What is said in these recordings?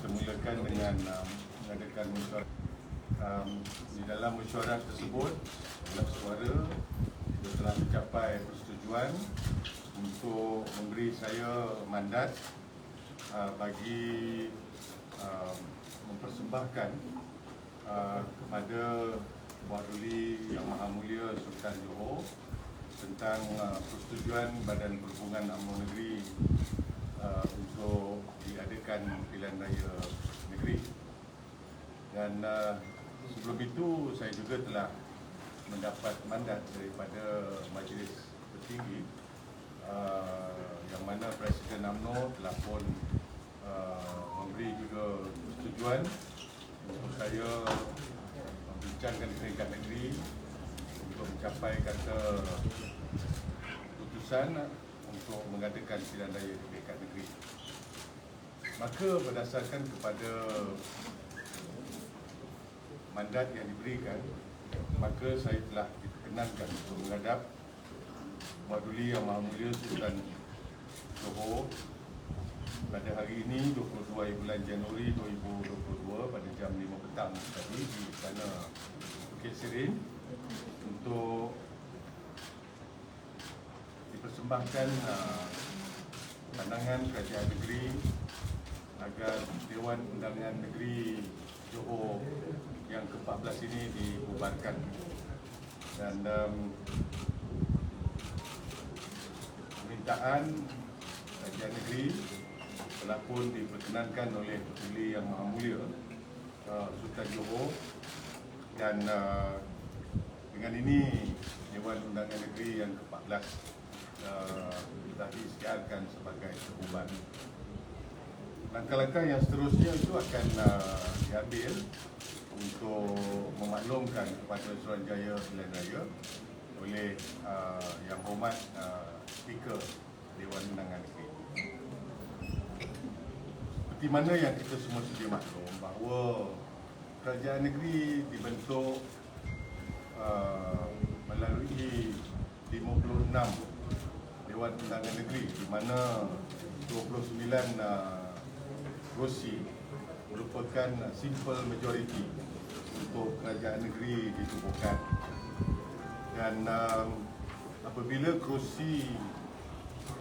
Semulakan dengan mengadakan mesyuarat. Di dalam mesyuarat tersebut, dalam suara kita telah mencapai persetujuan untuk memberi saya mandat bagi mempersembahkan kepada Buat Duli Yang Maha Mulia Sultan Johor tentang persetujuan Badan Perhubungan UMNO Negeri untuk diadakan pilihan raya negeri. Dan sebelum itu saya juga telah mendapat mandat daripada Majlis Tertinggi yang mana Presiden UMNO telah pun memberi juga persetujuan untuk saya membincangkan peringkat negeri untuk mencapai kata keputusan untuk mengadakan pilihan raya di peringkat negeri. Maka berdasarkan kepada mandat yang diberikan, maka saya telah diperkenankan untuk menghadap Buat Duli Yang Maha Mulia Sultan Johor pada hari ini 22 bulan Januari 2022 pada jam 5 petang tadi di Istana Bukit Serene untuk dipersembahkan pandangan kerajaan negeri agar Dewan Undangan Negeri Johor yang ke-14 ini dibubarkan. Dan permintaan kerajaan negeri telah pun diperkenankan oleh Duli Yang Maha Mulia Sultan Johor, dan dengan ini Dewan Undangan Negeri yang ke-14 telah diisytiharkan sebagai terbubar. Langkah-langkah yang seterusnya itu akan diambil untuk memaklumkan kepada Suruhanjaya Pilihan Raya oleh Yang Hormat Speaker Dewan Undangan Negeri. Seperti mana yang kita semua sedia maklum bahawa kerajaan negeri dibentuk melalui 56 Dewan Undangan Negeri, di mana 29 kerusi merupakan simple majority untuk kerajaan negeri ditubuhkan. Dan apabila kerusi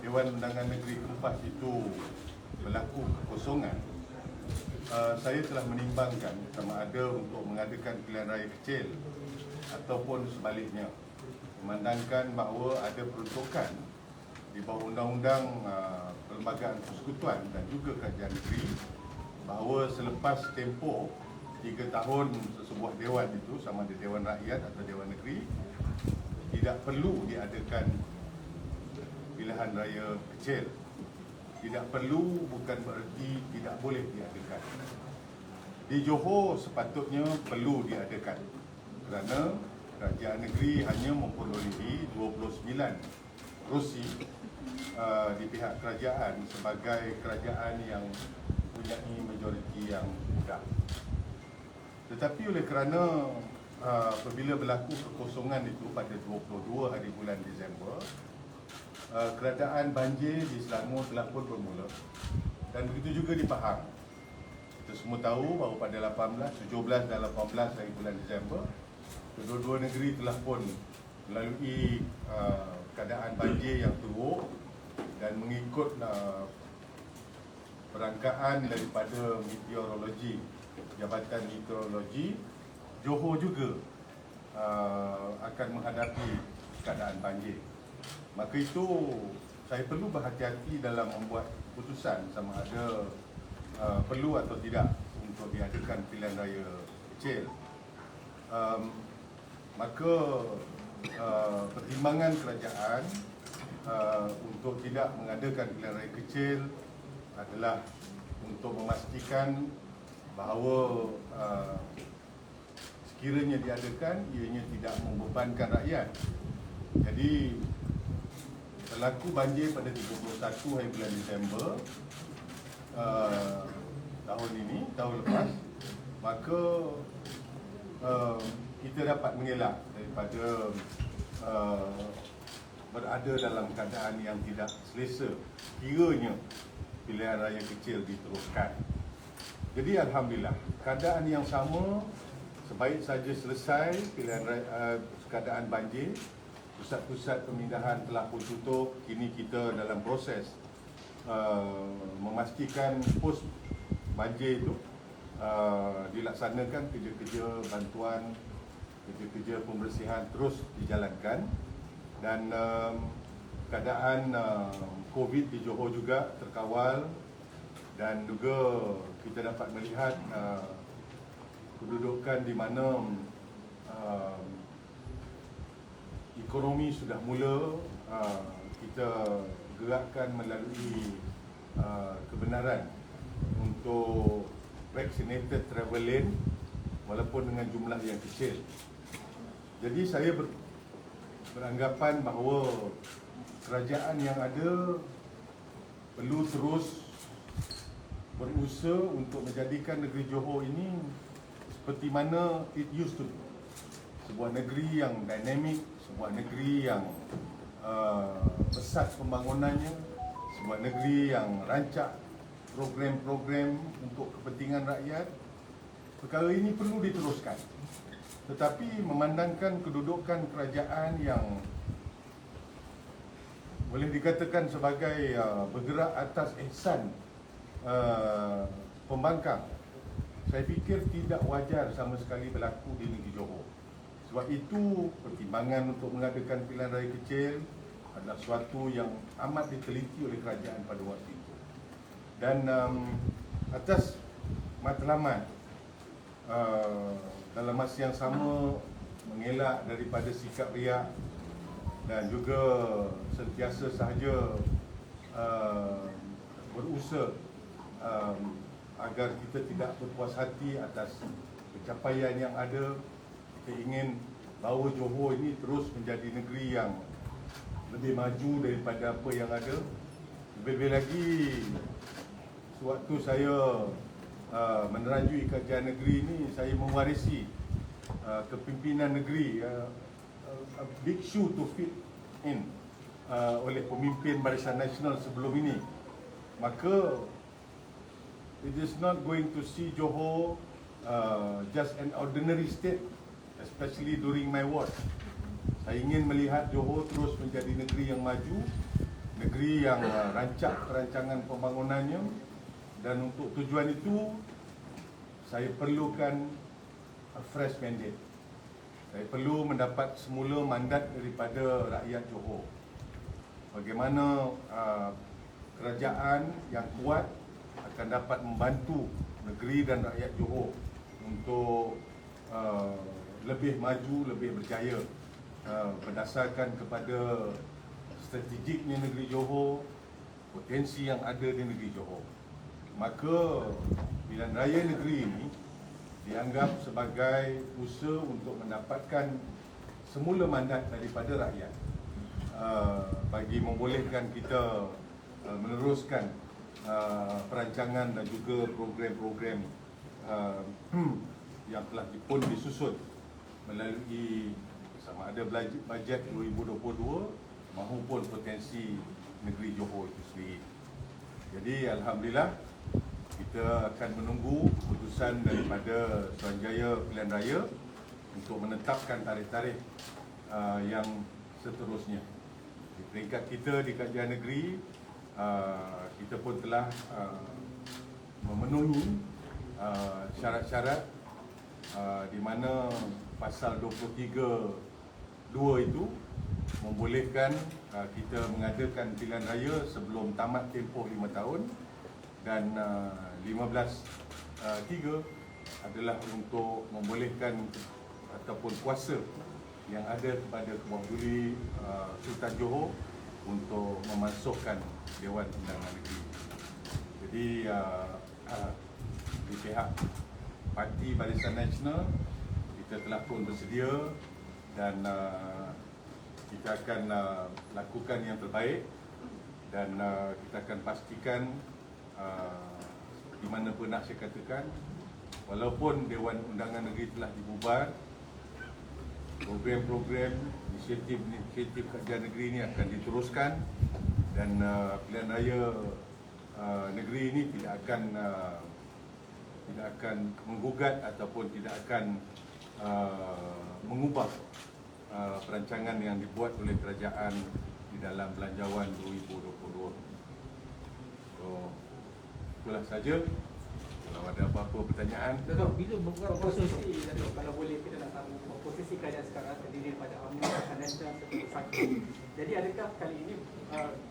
Dewan Undangan Negeri ke-4 itu berlaku kekosongan, saya telah menimbangkan sama ada untuk mengadakan pilihan raya kecil ataupun sebaliknya, memandangkan bahawa ada peruntukan di di bawah Undang-Undang Perlembagaan Persekutuan dan juga Kerajaan Negeri, bahawa selepas tempoh 3 tahun sebuah dewan itu, sama ada Dewan Rakyat atau Dewan Negeri, tidak perlu diadakan pilihan raya kecil. Tidak perlu bukan bererti tidak boleh diadakan. Di Johor sepatutnya perlu diadakan kerana Kerajaan Negeri hanya memperolehi 29 kerusi di pihak kerajaan sebagai kerajaan yang mempunyai majoriti yang mudah. Tetapi oleh kerana apabila berlaku kekosongan itu pada 22 hari bulan Disember, keadaan banjir di Selangor telah pun bermula, dan begitu juga di Pahang. Kita semua tahu bahawa pada 17 dan 18 hari bulan Disember, kedua-dua negeri telah pun melalui keadaan banjir yang teruk, dan mengikut perangkaan daripada meteorologi, Jabatan Meteorologi, Johor juga akan menghadapi keadaan banjir. Maka itu saya perlu berhati-hati dalam membuat keputusan sama ada perlu atau tidak untuk diadakan pilihan raya kecil. Maka pertimbangan kerajaan untuk tidak mengadakan pilihan raya kecil adalah untuk memastikan bahawa sekiranya diadakan, ianya tidak membebankan rakyat. Jadi berlaku banjir pada 31 hari bulan Disember tahun ini, tahun lepas, maka kita dapat mengelak daripada berada dalam keadaan yang tidak selesa kiranya pilihan raya kecil diteruskan. Jadi alhamdulillah, keadaan yang sama sebaik saja selesai pilihan raya, keadaan banjir, pusat-pusat pemindahan telah pun tutup. Kini kita dalam proses memastikan pos banjir itu dilaksanakan, kerja-kerja bantuan, kerja-kerja pembersihan terus dijalankan, dan keadaan COVID di Johor juga terkawal, dan juga kita dapat melihat kedudukan di mana ekonomi sudah mula kita gerakkan melalui kebenaran untuk vaccinated travel lane walaupun dengan jumlah yang kecil. Jadi saya beranggapan bahawa kerajaan yang ada perlu terus berusaha untuk menjadikan negeri Johor ini seperti mana it used to be. Sebuah negeri yang dinamik, sebuah negeri yang pesat pembangunannya, sebuah negeri yang rancak program-program untuk kepentingan rakyat. Perkara ini perlu diteruskan. Tetapi memandangkan kedudukan kerajaan yang boleh dikatakan sebagai bergerak atas ihsan pembangkang, saya fikir tidak wajar sama sekali berlaku di negeri Johor. Sebab itu pertimbangan untuk mengadakan pilihan raya kecil adalah suatu yang amat diteliti oleh kerajaan pada waktu itu. Dan atas matlamat dalam masa yang sama mengelak daripada sikap riak dan juga sentiasa sahaja berusaha agar kita tidak berpuas hati atas pencapaian yang ada. Kita ingin bahawa Johor ini terus menjadi negeri yang lebih maju daripada apa yang ada. Lebih-lebih lagi, sewaktu saya meneranjui kerajaan negeri ini, saya mewarisi kepimpinan negeri, a big shoe to fit in oleh pemimpin Barisan Nasional sebelum ini. Maka it is not going to see Johor just an ordinary state, especially during my watch. Saya ingin melihat Johor terus menjadi negeri yang maju, negeri yang rancak perancangan pembangunannya, dan untuk tujuan itu saya perlukan a fresh mandate. Saya perlu mendapat semula mandat daripada rakyat Johor. bagaimana kerajaan yang kuat akan dapat membantu negeri dan rakyat Johor untuk lebih maju, lebih berjaya berdasarkan kepada strategiknya negeri Johor, potensi yang ada di negeri Johor. Maka pilihan raya negeri ini dianggap sebagai usaha untuk mendapatkan semula mandat daripada rakyat bagi membolehkan kita meneruskan perancangan dan juga program-program yang telah pun disusun melalui sama ada bajet 2022 maupun potensi negeri Johor itu sendiri. Jadi alhamdulillah kita akan menunggu keputusan daripada Suruhanjaya Pilihan Raya untuk menetapkan tarikh-tarikh yang seterusnya. Di peringkat kita di Kajian Negeri, kita pun telah memenuhi syarat-syarat di mana pasal 23(2) itu membolehkan kita mengadakan pilihan raya sebelum tamat tempoh 5 tahun, dan 15(3) adalah untuk membolehkan ataupun kuasa yang ada kepada Kemuduli Sultan Johor untuk memasukkan Dewan Undangan Negeri. Jadi di pihak Parti Barisan Nasional kita telah pun bersedia dan kita akan lakukan yang terbaik, dan kita akan pastikan di mana pun nak saya katakan, walaupun Dewan Undangan Negeri telah dibubar, program-program inisiatif Kajian Negeri ini akan diteruskan, dan pilihan raya negeri ini tidak akan menggugat ataupun tidak akan mengubah perancangan yang dibuat oleh kerajaan di dalam Belanjawan 2022. So, itulah saja. Kalau ada apa-apa pertanyaan. Datuk, bila bukan posisi, Datuk, kalau boleh kita nak tahu posisi kerajaan sekarang terdiri pada UMNO, Nasional serta Saki. Jadi adakah kali ini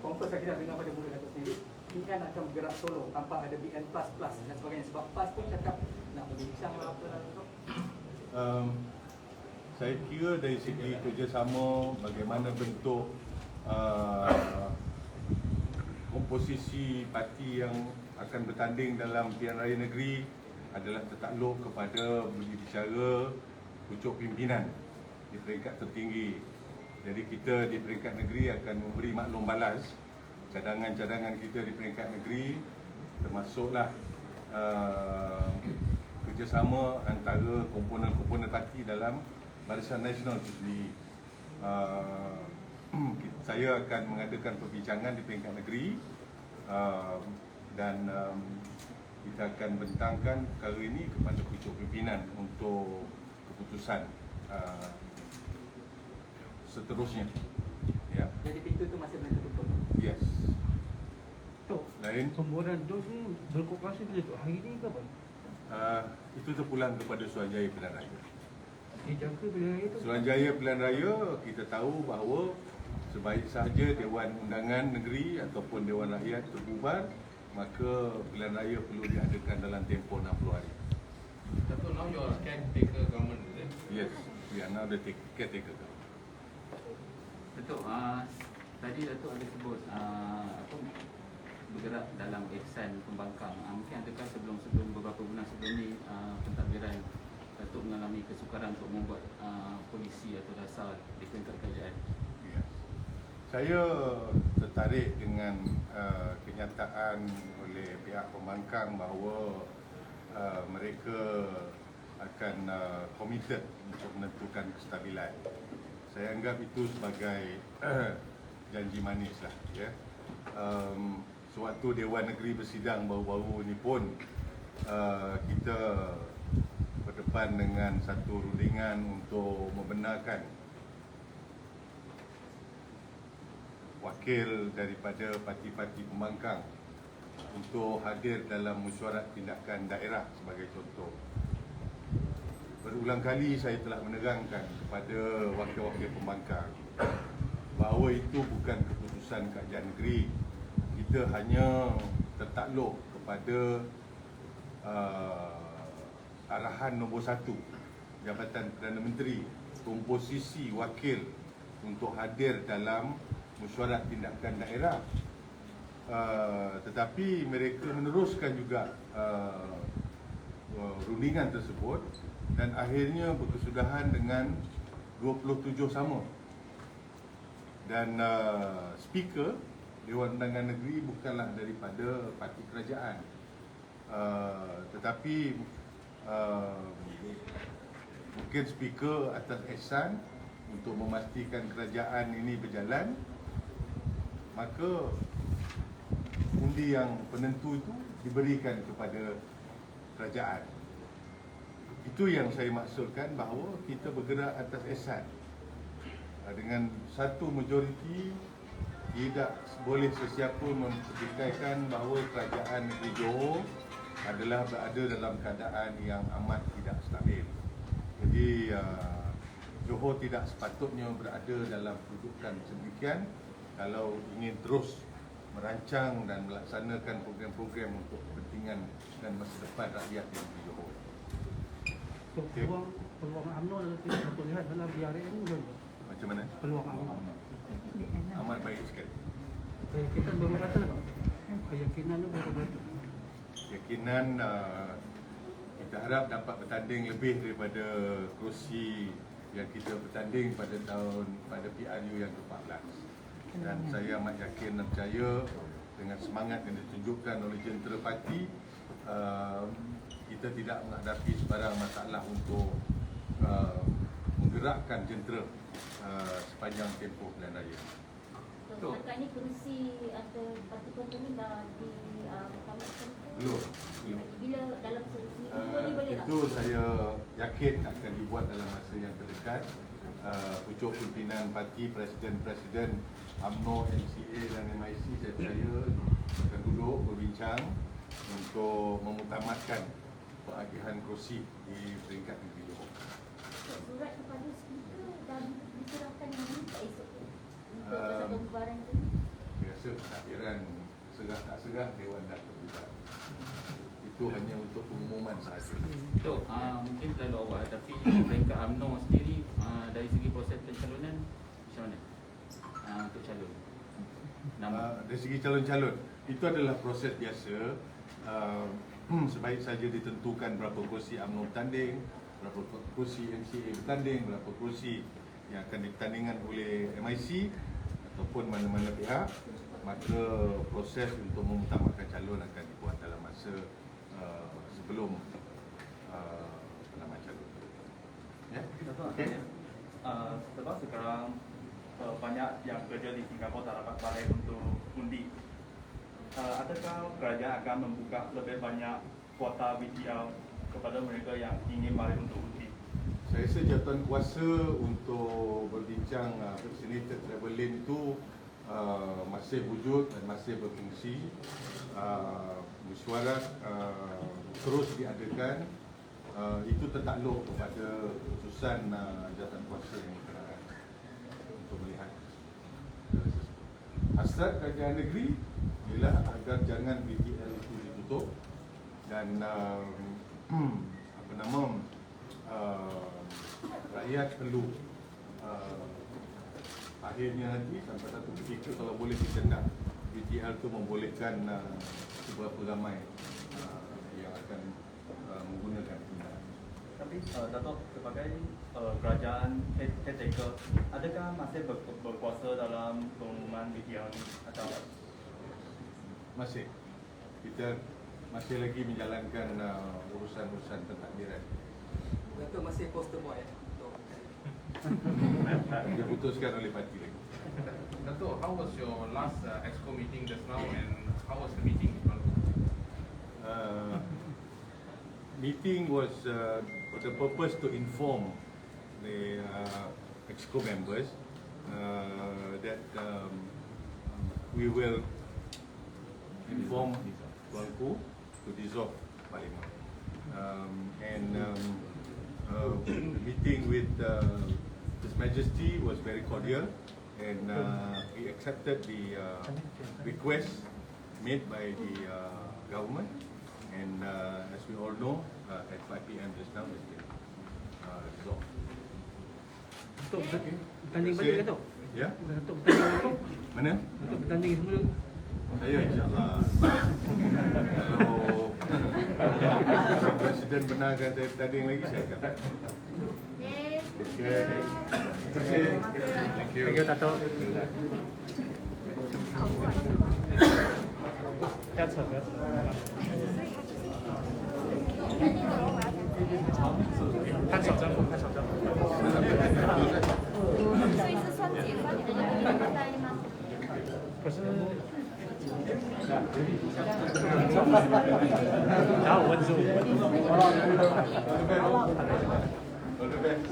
konfers yang kita dengar pada mulut Datuk sendiri, PN akan bergerak solo tanpa ada BN++ dan sebagainya, sebab PAS pun cakap nak berbincang apa lah, Datuk? Saya kira dari segi kerjasama, bagaimana bentuk komposisi parti yang akan bertanding dalam pilihan raya negeri adalah tertakluk kepada berbicara pucuk pimpinan di peringkat tertinggi. Jadi kita di peringkat negeri akan memberi maklum balas cadangan-cadangan kita di peringkat negeri, termasuklah kerjasama antara komponen-komponen parti dalam Barisan Nasional itu sendiri. Saya akan mengadakan perbincangan di peringkat negeri dan kita akan bentangkan perkara ini kepada pucuk pimpinan untuk keputusan seterusnya. Ya. Jadi pintu itu masih belum tertutup? Yes. Tok, Lain? pembuaran dos ni berkooperasi bila tu? Hari ni ke apa? Itu terpulang kepada Suruhanjaya Pilihan Raya. Dijangka bila hari tu? Suruhanjaya Pilihan Raya, kita tahu bahawa sebaik sahaja Dewan Undangan Negeri ataupun Dewan Rakyat terbubar, maka pilihan raya perlu diadakan dalam tempoh 60 hari. Datuk, now you are caretaker government, is it? Yes, we are now the caretaker government. Datuk, tadi Datuk ada sebut apa, bergerak dalam ihsan pembangkang. Mungkin adakah sebelum beberapa bulan sebelum ni pentadbiran Datuk mengalami kesukaran untuk membuat polisi atau dasar di peringkat kerajaan? Yes. Saya tertarik dengan kenyataan oleh pihak pembangkang bahawa mereka akan committed untuk menentukan kestabilan. Saya anggap itu sebagai janji manis lah, ya. Sewaktu Dewan Negeri bersidang baru-baru ini pun kita berdepan dengan satu rundingan untuk membenarkan wakil daripada parti-parti pembangkang untuk hadir dalam mesyuarat tindakan daerah sebagai contoh. Berulang kali saya telah menerangkan kepada wakil-wakil pembangkang bahawa itu bukan keputusan keputusan kajian negeri. Kita hanya tertakluk kepada arahan nombor 1 Jabatan Perdana Menteri, komposisi wakil untuk hadir dalam mesyuarat tindakan daerah. Tetapi mereka meneruskan juga rundingan tersebut dan akhirnya berkesudahan dengan 27 sama. Dan speaker Dewan Undangan Negeri bukanlah daripada parti kerajaan, tetapi mungkin speaker atas ihsan untuk memastikan kerajaan ini berjalan, maka undi yang penentu itu diberikan kepada kerajaan. Itu yang saya maksudkan bahawa kita bergerak atas ihsan. Dengan satu majoriti, tidak boleh sesiapa mempertikaikan bahawa kerajaan negeri Johor adalah berada dalam keadaan yang amat tidak stabil. Jadi Johor tidak sepatutnya berada dalam kedudukan sedemikian kalau ingin terus merancang dan melaksanakan program-program untuk kepentingan dan masa depan rakyat di negeri Johor. So, peluang UMNO dalam kita lihat dalam BRN ni bagaimana? Macam mana? Peluang UMNO. Amat baik sekali. Kita berapa lah? Keyakinan tu berapa? Keyakinan kita harap dapat bertanding lebih daripada kerusi yang kita bertanding pada PRU yang ke-14. Dan saya amat yakin dan percaya dengan semangat yang ditunjukkan oleh jentera parti, kita tidak menghadapi sebarang masalah untuk menggerakkan jentera sepanjang tempoh pilihan raya. So, setakat ni kerusi atau parti konten ni dah ditamatkan ke? Belum. Bila dalam seminggu ni boleh tak? Itu saya yakin akan dibuat dalam masa yang terdekat. Pucuk pimpinan parti, presiden-presiden UMNO, MCA dan MIC, saya percaya akan duduk berbincang untuk memutamatkan pengagihan kerusi di peringkat negeri Johor. Surat kepada speaker dah diserahkan hari ni tak esok tu? Untuk pasal pembubaran tu? Biasa penakdiran serah tak serah Dewan dah terbuka. Itu hanya untuk pengumuman sahaja. Tok, mungkin terlalu awal, tapi peringkat UMNO sendiri dari segi proses pencalonan macam mana untuk calon? Dari segi calon-calon, itu adalah proses biasa. Sebaik saja ditentukan berapa kursi UMNO bertanding, berapa kursi MCA bertanding, berapa kursi yang akan dipertandingkan oleh MIC ataupun mana-mana pihak, maka proses untuk memutamatkan calon akan dibuat dalam masa sebelum penamaan calon. Ya? Okay. Sebab sekarang banyak yang kerja di Singapura tak dapat balik untuk undi. Adakah kerajaan akan membuka lebih banyak kuota VTL kepada mereka yang ingin balik untuk undi? Saya rasa jawatan kuasa untuk berbincang vaccinated travel lane itu masih wujud dan masih berfungsi. Mesyuarat terus diadakan. Itu tertakluk kepada keputusan jawatan kuasa yang berkenaan untuk melihat hasrat kerajaan negeri ialah agar jangan VTL itu ditutup dan rakyat perlu akhirnya nanti sampai satu ketika kalau boleh ditindak VTL itu membolehkan beberapa ramai yang akan menggunakan kendaraan. Tapi Dato' sebagai kerajaan caretaker, adakah masih berkuasa dalam pengumuman VTL ini atau Masih. Kita masih lagi menjalankan urusan-urusan pentadbiran. Dato' masih poster boy ya? Diputuskan oleh parti lagi. Dato', how was your last EXCO meeting just now and how was the meeting? Meeting was for the purpose to inform the EXCO members that we will inform Tuanku to dissolve Parliament. The meeting with His Majesty was very cordial. and he accepted the request made by the government. And as we all know, at 5 p.m. just now, it's been resolved. Untuk bertanding balik ke tu? Ya, Untuk bertanding balik? mana? Untuk bertanding semula? Saya insyaAllah. Kalau Presiden benarkan saya bertanding lagi, saya akan. Okay. Thank you. Thank you, Dato'. That's all. That's all. 所以是算结算你的那个年代吗？可是，然后我问住。 All the best.